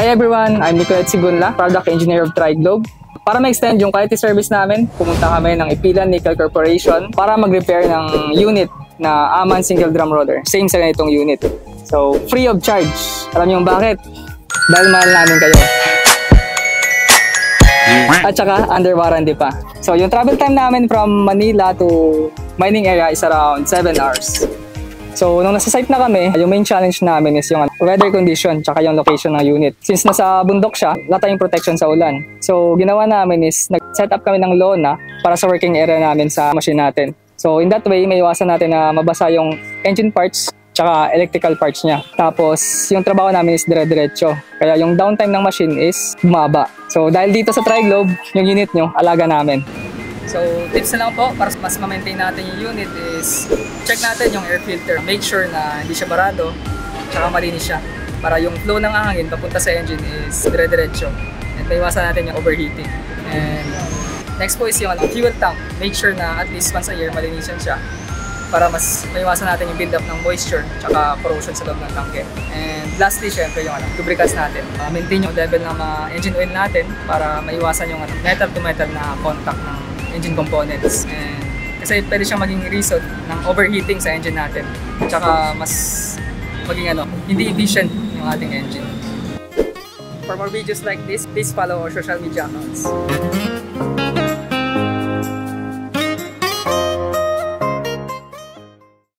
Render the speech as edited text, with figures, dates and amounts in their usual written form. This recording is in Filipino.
Hi everyone, I'm Nicolet Sigunla, Product Engineer of Triglobe. Para ma-extend yung quality service namin, pumunta kami ng Ipilan Nickel Corporation para mag-repair ng unit na Aman Single Drum Roller. Same sa ganitong unit. So, free of charge. Alam niyo bakit? Dahil mahal namin kayo. At saka, under warranty pa. So, yung travel time namin from Manila to mining area is around 7 hours. So, nung nasa site na kami, yung main challenge namin is yung weather condition tsaka yung location ng unit. Since nasa bundok siya, wala tayong protection sa ulan. So, ginawa namin is nag-set up kami ng lona para sa working area namin sa machine natin. So, in that way, may iwasan natin na mabasa yung engine parts tsaka electrical parts niya. Tapos, yung trabaho namin is dire-diretso. Kaya yung downtime ng machine is bumaba. So, dahil dito sa Triglobe, yung unit nyo, alaga namin. So, tips na lang po para mas ma-maintain natin yung unit is check natin yung air filter. Make sure na hindi siya barado, tsaka malinis siya. Para yung flow ng hangin papunta sa engine is dire-diretso. And maiwasan natin yung overheating. And next po is yung fuel tank. Make sure na at least once a year malinisan siya para mas maiwasan natin yung build-up ng moisture tsaka corrosion sa loob ng tangke. And lastly, syempre yung lubricants natin. Maintain yung level ng engine oil natin para maiwasan yung metal-to-metal na contact ng engine components. And kasi pwede siyang maging reason ng overheating sa engine natin. Tsaka mas maging hindi efficient yung ating engine. For more videos like this, please follow our social media accounts.